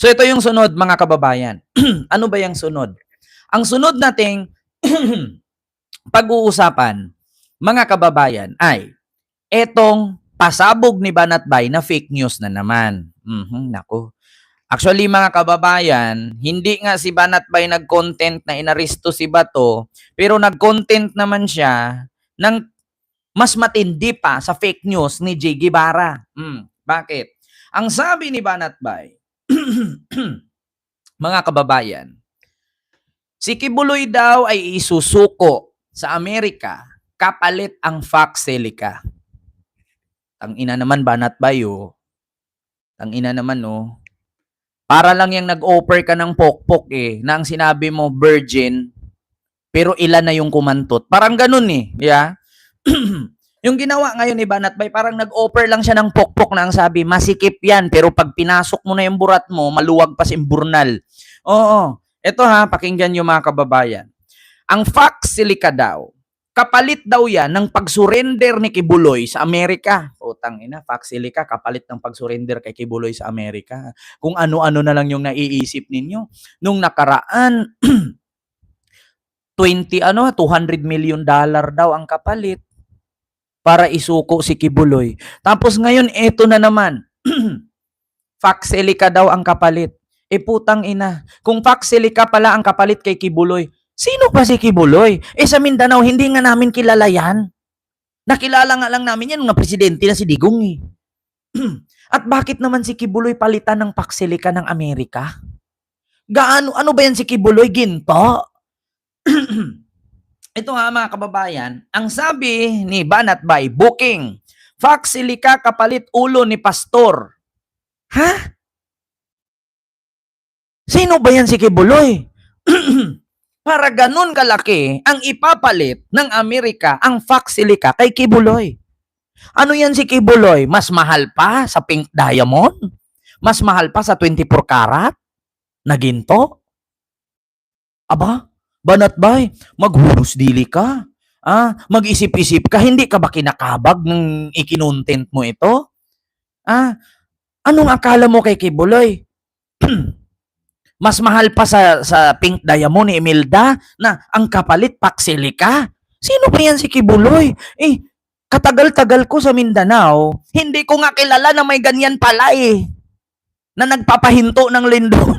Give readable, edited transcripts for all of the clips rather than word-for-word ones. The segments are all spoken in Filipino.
So ito yung sunod mga kababayan. Ano ba yung sunod? Ang sunod nating pag-uusapan mga kababayan ay etong pasabog ni Banatbay na fake news na naman. Nako. Actually mga kababayan, hindi nga si Banatbay nag-content na inaresto si Bato, pero nag-content naman siya ng mas matindi pa sa fake news ni J. Guevara. Bakit? Ang sabi ni Banatbay, mga kababayan, si Kibuloy daw ay isusuko sa Amerika kapalit ang Foxelica. Tangina naman Banatbay oh. Tangina naman oh. Para lang yung nag-offer ka ng pokpok eh, na ang sinabi mo virgin, pero ilan na yung kumantot. Parang ganun eh. Yeah? Yung ginawa ngayon ni Banatbay, parang nag-offer lang siya ng pokpok na ang sabi, masikip yan, pero pag pinasok mo na yung burat mo, maluwag pa si imburnal. Oo. Ito ha, pakinggan nyo mga kababayan. Ang Foxelica daw, kapalit daw yan ng pag-surrender ni Kibuloy sa Amerika. Utang ina, Foxelica, kapalit ng pag-surrender kay Kibuloy sa Amerika. Kung ano-ano na lang yung naiisip ninyo. Nung nakaraan, 200 million dollar daw ang kapalit para isuko si Kibuloy. Tapos ngayon, eto na naman. Foxelica daw ang kapalit. Putang ina. Kung Foxelica pala ang kapalit kay Kibuloy, sino pa si Kibuloy? Sa Mindanao, hindi nga namin kilala yan. Nakilala nga lang namin yan nung presidente na si Digong eh. At bakit naman si Kibuloy palitan ng Foxelica ng Amerika? Ano ba yan si Kibuloy? Ginto? Ito nga mga kababayan, ang sabi ni Banatbay, booking, Foxelica kapalit ulo ni Pastor. Ha? Sino ba yan si Kibuloy? Para ganun kalaki ang ipapalit ng Amerika ang Foxelica kay Kibuloy. Ano yan si Kibuloy? Mas mahal pa sa pink diamond? Mas mahal pa sa 24 karat? Na ginto? Aba, Banatbay, maghunos dili ka. Mag-isip-isip ka, hindi ka ba kinakabag ng ikinontent mo ito? Anong akala mo kay Kibuloy? Mas mahal pa sa pink diamond ni Imelda na ang kapalit Foxelica. Sino ba yan si Kibuloy? Katagal-tagal ko sa Mindanao, hindi ko nga kilala na may ganyan pala eh. Na nagpapahinto ng lindol.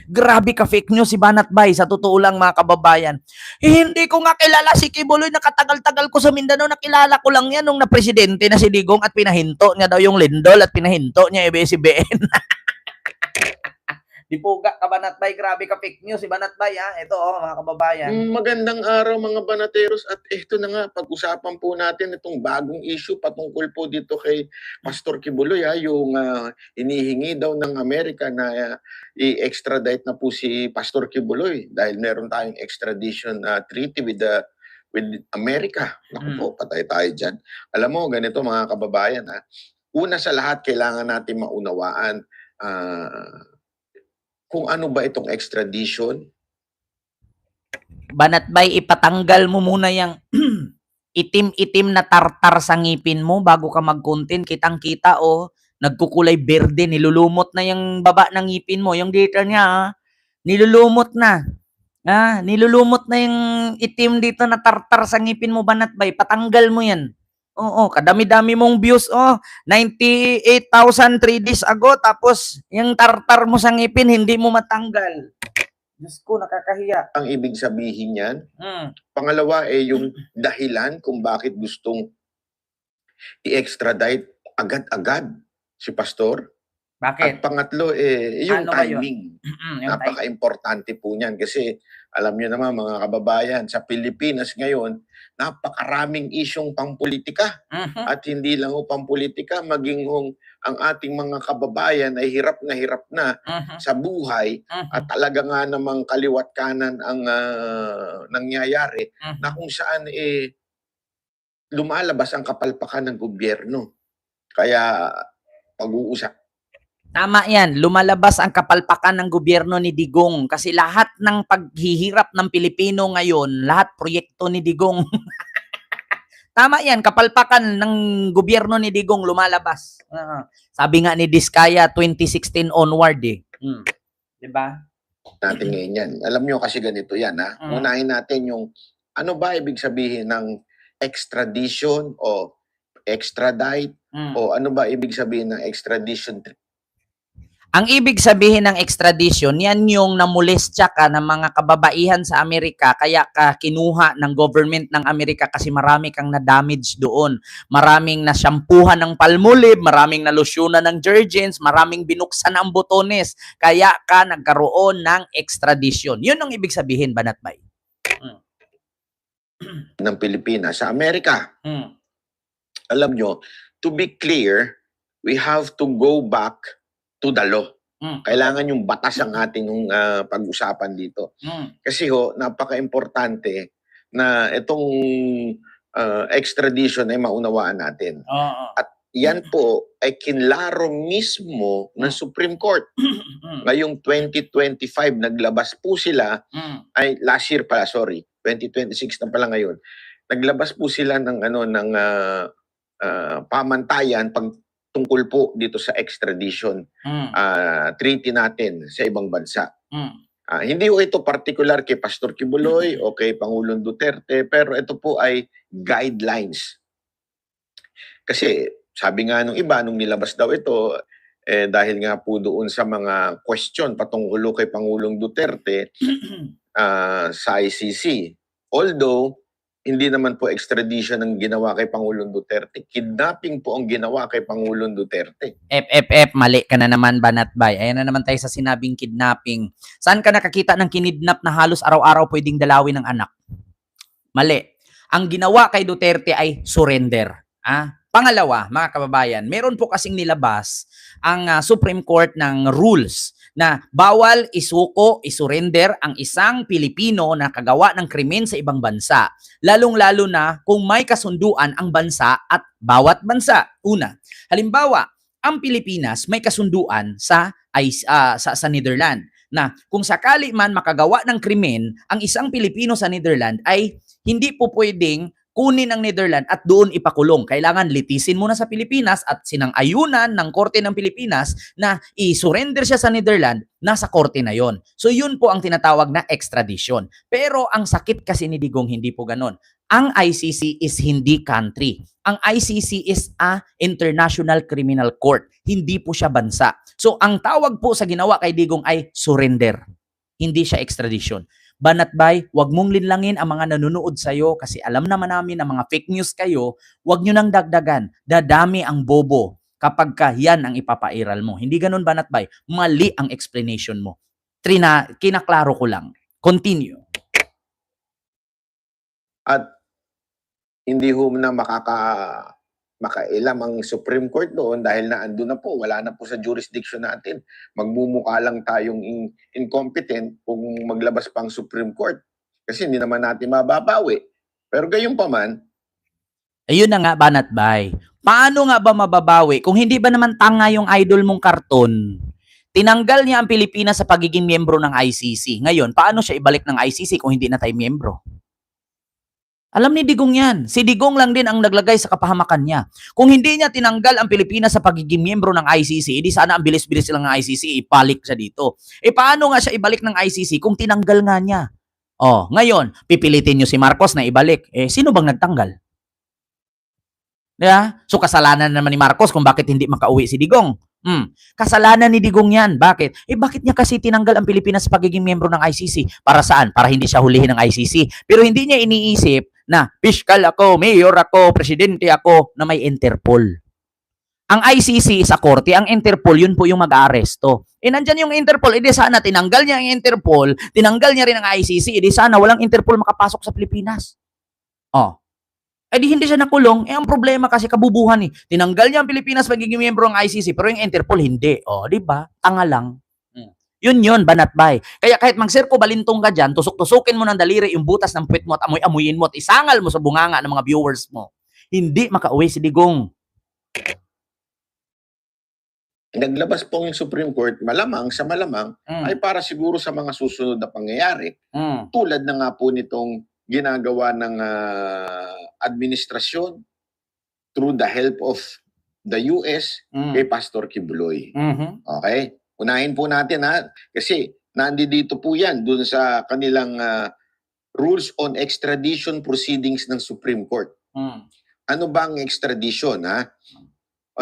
Grabe ka fake news si Banatbay, sa totoo lang mga kababayan. Hindi ko nga kilala si Kibuloy na katagal-tagal ko sa Mindanao, nakilala ko lang yan nung na-presidente na si Digong at pinahinto niya daw yung lindol at pinahinto niya ABS-CBN. Dipuga ka Banatbay, grabe ka fake news si Banatbay ha. Ito mga kababayan. Magandang araw mga banateros at ito na nga, pag-usapan po natin itong bagong issue patungkol po dito kay Pastor Kibuloy yung inihingi daw ng Amerika na i-extradite na po si Pastor Kibuloy dahil meron tayong extradition treaty with America. Naku po, patay tayo dyan. Alam mo, ganito mga kababayan una sa lahat, kailangan natin maunawaan kung ano ba itong extradition. Banatbay, ipatanggal mo muna yung itim-itim na tartar sa ngipin mo bago ka mag-content. Kitang-kita nagkukulay berde, nilulumot na yung baba ng ngipin mo. Yung dito niya, nilulumot na. Nilulumot na yung itim dito na tartar sa ngipin mo, Banatbay. Patanggal mo yan. Oo, kadami-dami mong views. 98,000 3 days ago. Tapos, yung tartar mo sa ngipin, hindi mo matanggal. Diyos ko, nakakahiya. Ang ibig sabihin yan. Pangalawa, yung dahilan kung bakit gustong i-extradite agad-agad si Pastor. Bakit? At pangatlo, yung timing. Napaka-importante po niyan kasi alam niyo naman mga kababayan, sa Pilipinas ngayon, napakaraming isyong pampolitika. At hindi lang pampolitika, maging ang ating mga kababayan ay hirap na sa buhay at talaga nga namang kaliwat kanan ang nangyayari na kung saan lumalabas ang kapalpakan ng gobyerno. Kaya pag-uusap. Tama yan, lumalabas ang kapalpakan ng gobyerno ni Digong kasi lahat ng paghihirap ng Pilipino ngayon, lahat proyekto ni Digong. Tama yan, kapalpakan ng gobyerno ni Digong lumalabas. Sabi nga ni Diskaya, 2016 onward eh. Diba? natin ngayon yan. Alam nyo kasi ganito yan, ha? Unahin natin yung ano ba ibig sabihin ng extradition o extradite o ano ba ibig sabihin ng extradition. Ang ibig sabihin ng extradition, yan yung namulestya ka ng mga kababaihan sa Amerika, kaya ka kinuha ng government ng Amerika kasi marami kang na-damage doon. Maraming nasyampuhan ng Palmolive, maraming nalusyonan ng Jergens, maraming binuksan ang botones, kaya ka nagkaroon ng extradition. Yun ang ibig sabihin, Banatbay. Ng Pilipinas sa Amerika. Alam nyo, to be clear, we have to go back to the law. Kailangan yung batas ang ating pag-usapan dito. Kasi napaka-importante na itong extradition ay maunawaan natin. At yan po ay kinlaro mismo ng Supreme Court. Ngayong 2025, naglabas po sila, ay last year pala, sorry, 2026 na pala ngayon. Naglabas po sila ng pamantayan tungkol po dito sa extradition treaty natin sa ibang bansa. Hindi po ito particular kay Pastor Kibuloy o kay Pangulong Duterte, pero ito po ay guidelines. Kasi sabi nga nung iba, nung nilabas daw ito, dahil nga po doon sa mga question patungkol kay Pangulong Duterte sa ICC. Although, hindi naman po extradition ang ginawa kay Pangulong Duterte. Kidnapping po ang ginawa kay Pangulong Duterte. Mali ka na naman, Banatbay. Ayan na naman tayo sa sinabing kidnapping. Saan ka nakakita ng kinidnap na halos araw-araw pwedeng dalawin ng anak? Mali. Ang ginawa kay Duterte ay surrender. Pangalawa, mga kababayan, meron po kasing nilabas ang Supreme Court ng rules na bawal isuko, isurrender ang isang Pilipino na kagawa ng krimen sa ibang bansa. Lalong-lalo na kung may kasunduan ang bansa at bawat bansa. Una, halimbawa, ang Pilipinas may kasunduan sa Netherlands na kung sakali man makagawa ng krimen ang isang Pilipino sa Netherlands ay hindi po pwedeng kunin ang Netherlands at doon ipakulong. Kailangan litisin muna sa Pilipinas at sinang-ayunan ng Korte ng Pilipinas na i-surrender siya sa Netherlands, nasa korte na yon. So yun po ang tinatawag na extradition. Pero ang sakit kasi ni Digong, hindi po ganon. Ang ICC is hindi country. Ang ICC is a International Criminal Court. Hindi po siya bansa. So ang tawag po sa ginawa kay Digong ay surrender. Hindi siya extradition. Banatbay, wag mong linlangin ang mga nanonood sa'yo kasi alam naman namin na mga fake news kayo, wag nyo nang dagdagan. Dadami ang bobo kapag yan ang ipapairal mo. Hindi ganun, Banatbay. Mali ang explanation mo. Kinaklaro ko lang. Continue. At hindi na makailam ang Supreme Court doon dahil na andun na po, wala na po sa jurisdiction natin. Magmumukha lang tayong incompetent kung maglabas pa ang Supreme Court kasi hindi naman natin mababawi. Pero gayon pa man, ayun na nga, Banatbay. Paano nga ba mababawi kung hindi ba naman tanga yung idol mong karton? Tinanggal niya ang Pilipinas sa pagiging miyembro ng ICC. Ngayon, paano siya ibalik ng ICC kung hindi na tayo miyembro? Alam ni Digong yan. Si Digong lang din ang naglagay sa kapahamakan niya. Kung hindi niya tinanggal ang Pilipinas sa pagiging miyembro ng ICC, edi sana ang bilis-bilis lang ng ICC, ipalik siya dito. Paano nga siya ibalik ng ICC kung tinanggal nga niya? Ngayon, pipilitin niyo si Marcos na ibalik. Sino bang nagtanggal? Diba? So, kasalanan naman ni Marcos kung bakit hindi makauwi si Digong. Kasalanan ni Digong yan. Bakit? Bakit niya kasi tinanggal ang Pilipinas sa pagiging miyembro ng ICC? Para saan? Para hindi siya hulihin ng ICC. Pero hindi niya iniisip na piskal ako, mayor ako, presidente ako, na may Interpol. Ang ICC sa korte, ang Interpol, yun po yung mag-aaresto. Nandyan yung Interpol, edi sana tinanggal niya ang Interpol, tinanggal niya rin ang ICC, edi sana walang Interpol makapasok sa Pilipinas. Di hindi siya nakulong. Ang problema kasi kabubuhan eh. Tinanggal niya ang Pilipinas magiging miyembro ng ICC, pero yung Interpol hindi. Di ba? Tanga lang. Yun, Banatbay. Kaya kahit magsirko balintong ka dyan, tusok-tusukin mo ng daliri yung butas ng puwet mo at amoy-amuyin mo at isangal mo sa bunganga ng mga viewers mo. Hindi makauwi si Digong. naglabas po yung Supreme Court, malamang ay para siguro sa mga susunod na pangyayari. Tulad na nga po nitong ginagawa ng administrasyon through the help of the US kay Pastor Kibuloy. Mhm. Okay? Unahin po natin kasi nandito po yan dun sa kanilang rules on extradition proceedings ng Supreme Court. Mm. Ano ba ang extradition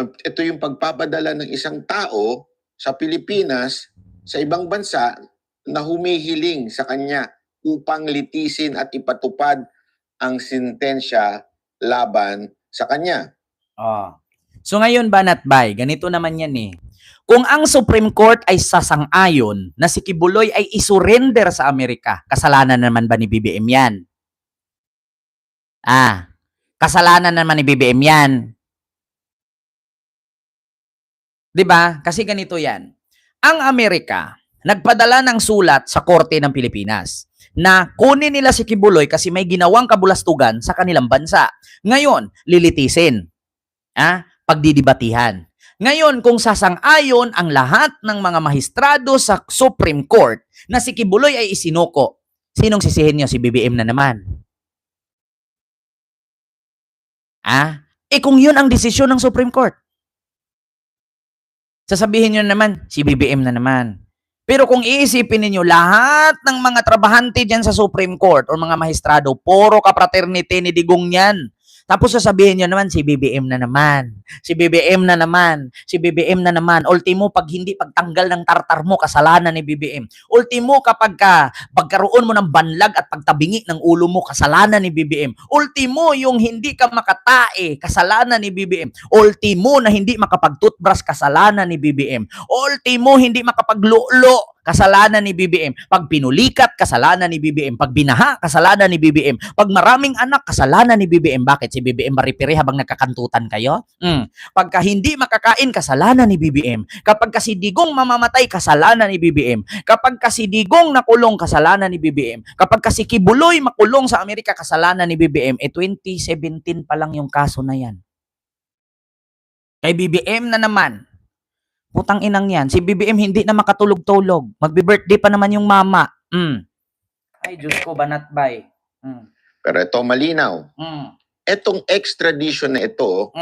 Ito yung pagpapadala ng isang tao sa Pilipinas sa ibang bansa na humihiling sa kanya upang litisin at ipatupad ang sentensya laban sa kanya. So ngayon, Banat Bay, ganito naman yan eh. Kung ang Supreme Court ay sasang-ayon na si Kibuloy ay isurrender sa Amerika, kasalanan naman ba ni BBM yan? Kasalanan naman ni BBM yan. 'Di ba? Kasi ganito yan. Ang Amerika, nagpadala ng sulat sa Korte ng Pilipinas na kunin nila si Kibuloy kasi may ginawang kabulastugan sa kanilang bansa. Ngayon, lilitisin. Pagdidibatihan. Ngayon, kung sasang-ayon ang lahat ng mga mahistrado sa Supreme Court na si Kibuloy ay isinuko, sinong sisihin nyo? Si BBM na naman. Kung yun ang desisyon ng Supreme Court, sasabihin nyo naman, si BBM na naman. Pero kung iisipin ninyo, lahat ng mga trabahante dyan sa Supreme Court o mga mahistrado, puro ka-fraternity ni Digong yan. Tapos sasabihin nyo naman, si BBM na naman. Si BBM na naman. Si BBM na naman. Ultimo, pag hindi pagtanggal ng tartar mo, kasalanan ni BBM. Ultimo, kapag pagkaroon mo ng banlag at pagtabingi ng ulo mo, kasalanan ni BBM. Ultimo, yung hindi ka makatae, kasalanan ni BBM. Ultimo, na hindi makapag-toothbrush, kasalanan ni BBM. Ultimo, hindi makapaglulo, kasalanan ni BBM. Pag pinulikat, kasalanan ni BBM. Pag binaha, kasalanan ni BBM. Pag maraming anak, kasalanan ni BBM. Bakit? Si BBM maripiri habang nagkakantutan kayo? Pagka hindi makakain, kasalanan ni BBM. Kapag kasi Digong mamamatay, kasalanan ni BBM. Kapag kasi Digong nakulong, kasalanan ni BBM. Kapag kasi Kibuloy makulong sa Amerika, kasalanan ni BBM. 2017 pa lang yung kaso na yan. Kay BBM na naman. Putang inang yan. Si BBM hindi na makatulog-tulog. Magbe-birthday pa naman yung mama. Ay, Diyos ko, Banat Bay. Pero ito malinaw. Etong extradition na ito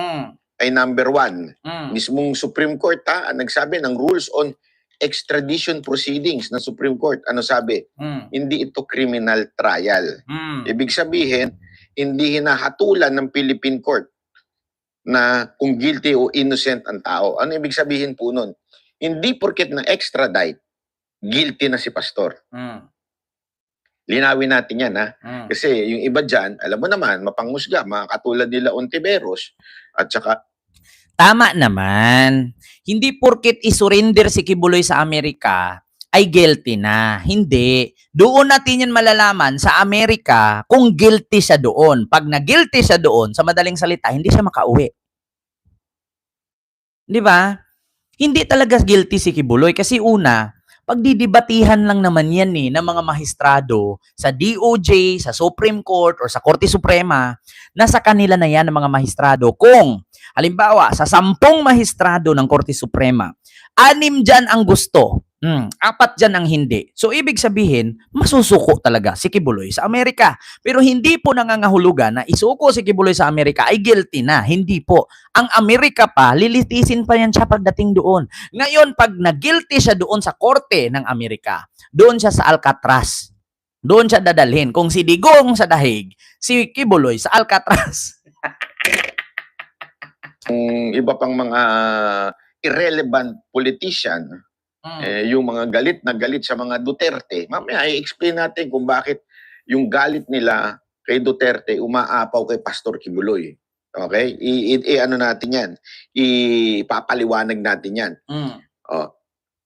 ay number 1. Mismong Supreme Court ang nagsabi ng rules on extradition proceedings ng Supreme Court. Ano sabi? Hindi ito criminal trial. Ibig sabihin, hindi hinahatulan ng Philippine Court na kung guilty o innocent ang tao. Ano ibig sabihin po nun? Hindi porket na extradite, guilty na si pastor. Linawin natin yan Kasi yung iba dyan, alam mo naman, mapanghusga, mga katulad nila Ontiveros, at saka tama naman. Hindi porket isurrender si Kibuloy sa Amerika ay guilty na. Hindi. Doon natin yan malalaman sa Amerika kung guilty siya doon. Pag na-guilty siya doon, sa madaling salita, hindi siya makauwi. Di ba? Hindi talaga guilty si Kibuloy kasi una, pagdidibatihan lang naman yan ng mga mahistrado sa DOJ, sa Supreme Court, or sa Korte Suprema, nasa kanila na yan ng mga mahistrado. Kung, halimbawa, sa 10 mahistrado ng Korte Suprema, 6 dyan ang gusto, 4 dyan ang hindi. So, ibig sabihin, masusuko talaga si Kibuloy sa Amerika. Pero hindi po nangangahulugan na isuko si Kibuloy sa Amerika ay guilty na. Hindi po. Ang Amerika pa, lilitisin pa yan siya pagdating doon. Ngayon, pag na-guilty siya doon sa korte ng Amerika, doon siya sa Alcatraz. Doon siya dadalhin. Kung si Digong sa Dahig, si Kibuloy sa Alcatraz. Iba pang mga irrelevant politician, yung mga galit na galit sa mga Duterte, mamaya i-explain natin kung bakit yung galit nila kay Duterte umaapaw kay Pastor Kibuloy. Okay? Ano natin yan? Ipapaliwanag natin yan.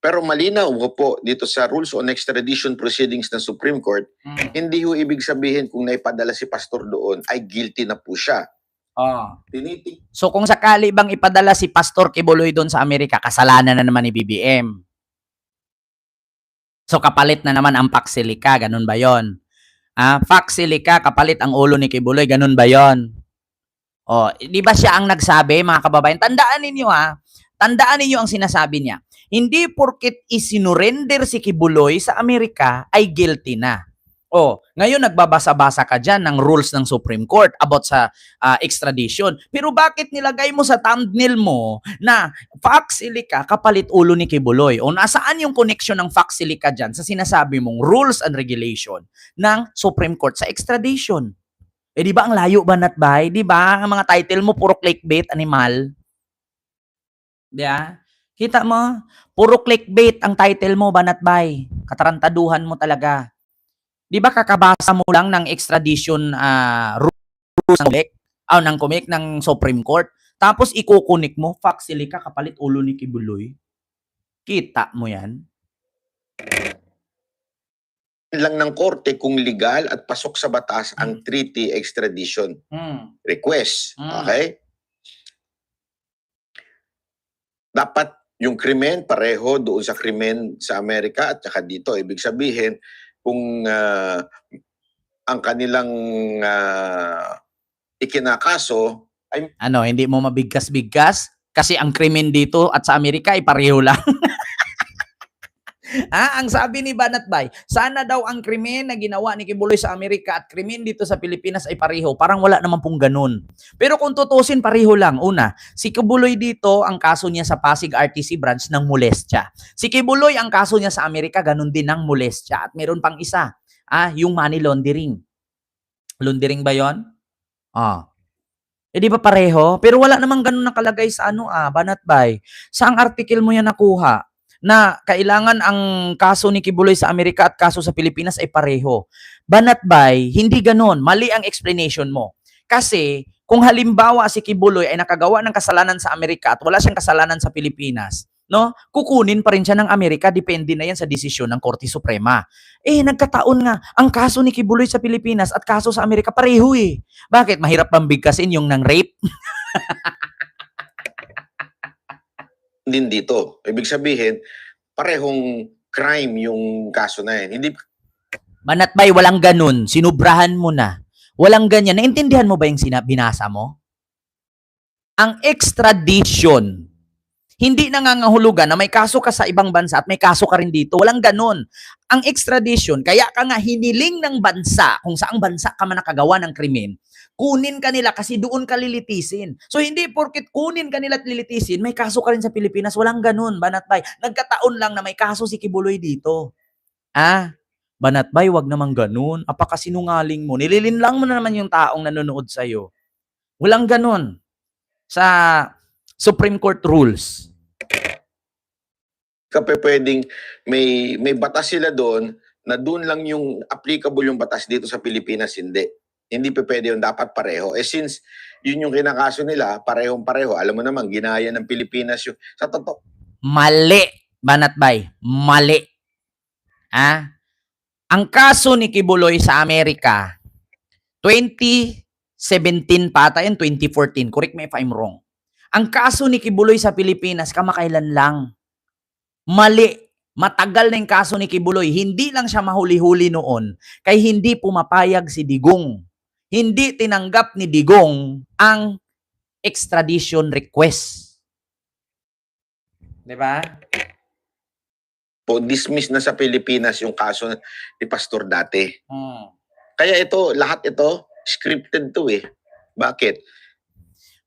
Pero malinaw po dito sa rules on extradition proceedings ng Supreme Court, hindi ho ibig sabihin kung naipadala si Pastor doon ay guilty na po siya. So kung sakali bang ipadala si Pastor Kibuloy doon sa Amerika, kasalanan na naman ni BBM. So kapalit na naman ang Paxilica, ganun ba yon? Paxilica, kapalit ang ulo ni Kibuloy, ganun ba yon? Di ba siya ang nagsabi, mga kababayan? Tandaan ninyo ang sinasabi niya. Hindi porket isinurrender si Kibuloy sa Amerika ay guilty na. Ngayon nagbabasa-basa ka dyan ng rules ng Supreme Court about sa extradition. Pero bakit nilagay mo sa thumbnail mo na Faxilica kapalit ulo ni Kibuloy? O nasaan yung connection ng Faxilica dyan sa sinasabi mong rules and regulation ng Supreme Court sa extradition? Di ba ang layo, Banatbay? Di ba? Ang mga title mo puro clickbait, animal. Kita mo? Puro clickbait ang title mo, Banatbay. Katarantaduhan mo talaga. Di ba kakabasa mo lang ng extradition rules ng COMEC ng Supreme Court, tapos ikukunik mo, Faxilica kapalit ulo ni Kibuloy? Kita mo yan? Lang ng korte kung legal at pasok sa batas ang treaty extradition request. Okay? Dapat yung krimen pareho doon sa krimen sa Amerika at saka dito. Ibig sabihin, kung ang kanilang ikinakaso ay hindi mo mabigkas-bigkas kasi ang krimen dito at sa Amerika ay pareho lang. Ang sabi ni Banatbay, sana daw ang krimen na ginawa ni Kibuloy sa Amerika at krimen dito sa Pilipinas ay pareho. Parang wala naman pong ganun. Pero kung tutusin, pareho lang. Una, si Kibuloy dito, ang kaso niya sa Pasig RTC branch ng molestya. Si Kibuloy, ang kaso niya sa Amerika, ganun din ng molestya. At meron pang isa, yung money laundering. Laundering ba yon? Di ba pareho? Pero wala namang ganun nakalagay sa Banatbay. Saang article mo yan nakuha na kailangan ang kaso ni Kibuloy sa Amerika at kaso sa Pilipinas ay pareho? Banatbay, hindi ganun. Mali ang explanation mo. Kasi kung halimbawa si Kibuloy ay nakagawa ng kasalanan sa Amerika at wala siyang kasalanan sa Pilipinas, kukunin pa rin siya ng Amerika, depende na yan sa desisyon ng Korte Suprema. Nagkataon nga, ang kaso ni Kibuloy sa Pilipinas at kaso sa Amerika pareho eh. Bakit? Mahirap bang bigkasin yung ng rape? din dito. Ibig sabihin, parehong crime yung kaso na yan. Hindi Banatbay, walang ganun. Sinubrahan mo na. Walang ganyan. Naintindihan mo ba yung binasa mo? Ang extradition, hindi nangangahulugan na may kaso ka sa ibang bansa at may kaso ka rin dito. Walang ganun. Ang extradition, kaya ka nga hiniling ng bansa, kung saang bansa ka man nakagawa ng krimen, kunin ka nila kasi doon ka lilitisin. So hindi porket kunin ka nila at lilitisin, may kaso ka rin sa Pilipinas. Walang ganun, Banatbay. Nagkataon lang na may kaso si Kibuloy dito. Banatbay, wag naman ganun. Apakasinungaling mo. Nililinlang mo na naman yung taong nanonood sa'yo. Walang ganun sa Supreme Court rules. Kapag pwedeng may batas sila doon na doon lang yung applicable yung batas dito sa Pilipinas, hindi. Hindi pa pwede yun, dapat pareho. Since yun yung kinakaso nila, parehong-pareho. Alam mo naman, ginaya ng Pilipinas yung sa totoo. Mali, Banatbay. Mali. Ang kaso ni Kibuloy sa Amerika, 2017 pa ata yun, 2014. Correct me if I'm wrong. Ang kaso ni Kibuloy sa Pilipinas, kamakailan lang. Mali. Matagal na yung kaso ni Kibuloy. Hindi lang siya mahuli-huli noon, kaya hindi pumapayag si Digong. Hindi tinanggap ni Digong ang extradition request. Diba? Dismiss na sa Pilipinas yung kaso ni Pastor dati. Kaya lahat ito, scripted to eh. Bakit?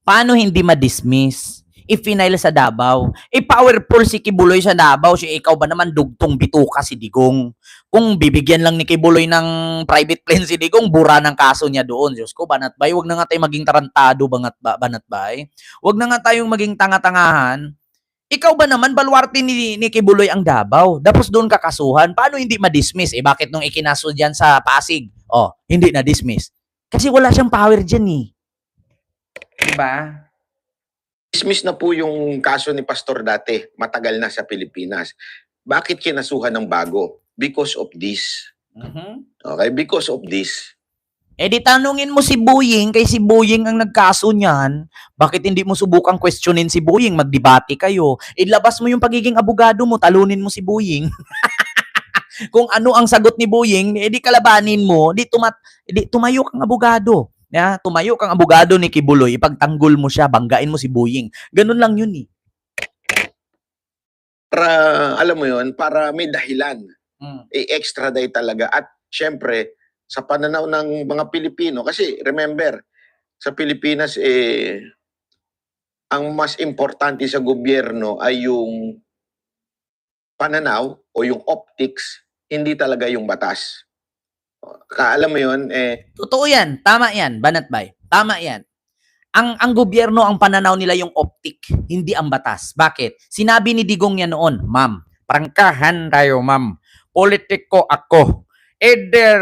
Paano hindi ma-dismiss? I-final sa Davao. Powerful si Kibuloy sa Davao. Ikaw ba naman dugtong bituka si Digong? Kung bibigyan lang ni Kibuloy ng private plane si Digong, bura ng kaso niya doon. Diyos ko, Banatbay, wag na nga tayo maging tarantado, Banatbay. Wag na nga tayong maging tanga-tangahan. Ikaw ba naman, baluarte ni Kibuloy ang Davao? Tapos doon kakasuhan. Paano hindi ma-dismiss? Bakit nung ikinaso dyan sa Pasig? Hindi na-dismiss. Kasi wala siyang power dyan eh. Diba? Dismiss na po yung kaso ni Pastor dati. Matagal na sa Pilipinas. Bakit kinasuhan ng bago? Because of this. Okay? Because of this. Di tanungin mo si Boying, kay si Boying ang nagkaso niyan. Bakit hindi mo subukang questionin si Boying? Magdebate kayo. Ilabas mo yung pagiging abogado mo, talunin mo si Boying. Kung ano ang sagot ni Boying, di kalabanin mo, di tumayo kang abogado. Tumayo kang abogado ni Kibuloy, ipagtanggol mo siya, banggain mo si Boying. Ganun lang yun eh. Para, alam mo yun, para may dahilan. I-extradite talaga. At syempre, sa pananaw ng mga Pilipino. Kasi remember, sa Pilipinas, ang mas importante sa gobyerno ay yung pananaw o yung optics, hindi talaga yung batas. Alam mo yun, Totoo yan. Tama yan, Banatbay. Tama yan. Ang gobyerno, ang pananaw nila yung optic, hindi ang batas. Bakit? Sinabi ni Digong yan noon, ma'am, prangkahan tayo, ma'am. Politiko ako. Either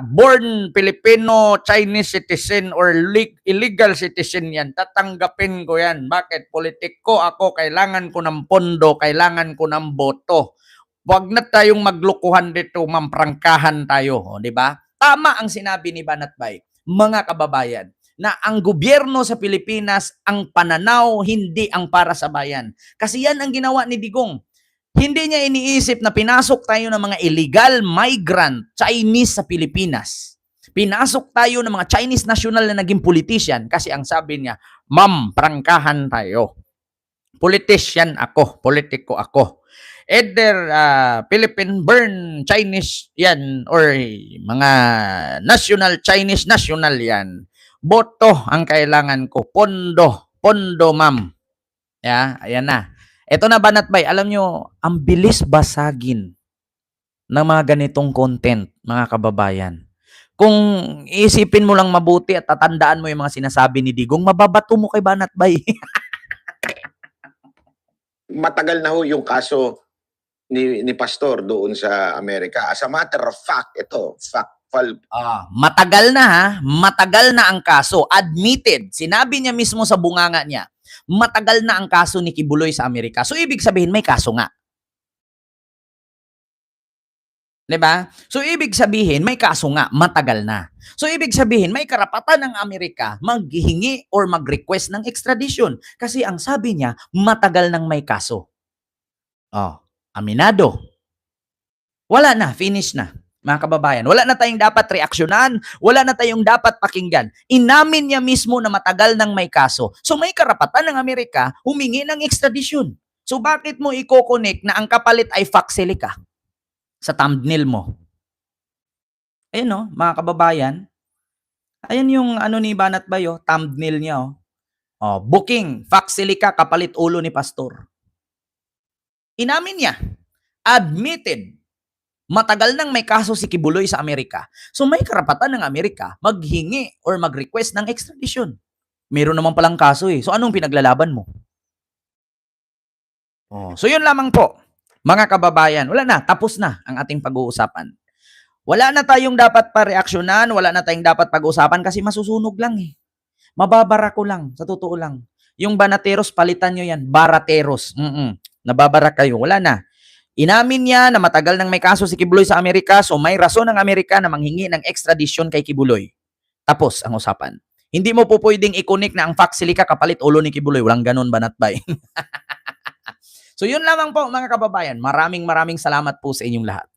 born Filipino, Chinese citizen, or illegal citizen yan, tatanggapin ko yan. Bakit? Politiko ako, kailangan ko ng pondo, kailangan ko ng boto. Huwag na tayong maglukuhan dito, ma'am, prangkahan tayo. O, di ba? Tama ang sinabi ni Banatbay, mga kababayan, na ang gobyerno sa Pilipinas, ang pananaw, hindi ang para sa bayan. Kasi yan ang ginawa ni Digong. Hindi niya iniisip na pinasok tayo ng mga illegal migrant Chinese sa Pilipinas. Pinasok tayo ng mga Chinese national na naging politician kasi ang sabi niya, ma'am, prangkahan tayo. Politician ako, politiko ako. Either Philippine born Chinese yan or mga national Chinese national yan. Boto ang kailangan ko. Pondo. Pondo, ma'am. Yeah, ayan na. Ito na, Banatbay. Alam nyo, ang bilis basagin ng mga ganitong content, mga kababayan. Kung isipin mo lang mabuti at tatandaan mo yung mga sinasabi ni Digong, mababato mo kay Banatbay. matagal na ho yung kaso ni Pastor doon sa Amerika. As a matter of fact, ito, Matagal na ha, matagal na ang kaso. Admitted, sinabi niya mismo sa bunganga niya, matagal na ang kaso ni Kibuloy sa Amerika. So, ibig sabihin, may kaso nga. Diba? So, ibig sabihin, may kaso nga, matagal na. So, ibig sabihin, may karapatan ng Amerika maghihingi or mag-request ng extradition. Kasi ang sabi niya, matagal nang may kaso. Aminado. Wala na, finish na. Mga kababayan, wala na tayong dapat reaksyonan, wala na tayong dapat pakinggan. Inamin niya mismo na matagal nang may kaso. So may karapatan ng Amerika humingi ng extradition. So bakit mo i-connect na ang kapalit ay Faxelica sa thumbnail mo? Ayun no, mga kababayan. Ayan yung ano ni Banatbay, thumbnail niya. Booking, Faxelica, kapalit ulo ni Pastor. Inamin niya, admitted, matagal nang may kaso si Kibuloy sa Amerika. So may karapatan ng Amerika maghingi or mag-request ng extradition. Meron naman palang kaso eh. So anong pinaglalaban mo? So yun lamang po, mga kababayan. Wala na, tapos na ang ating pag-uusapan. Wala na tayong dapat pa-reaksyonan, wala na tayong dapat pag-uusapan kasi masusunog lang eh. Mababara ko lang, sa totoo lang. Yung banateros, palitan nyo yan. Barateros. Nababara kayo. Wala na. Inamin niya na matagal nang may kaso si Kibuloy sa Amerika, so may rason ng Amerika na manghingi ng extradition kay Kibuloy. Tapos ang usapan. Hindi mo po pwedeng i-connect na ang Faxelica kapalit ulo ni Kibuloy. Walang ganun, Banatbay. So yun lamang po mga kababayan. Maraming salamat po sa inyong lahat.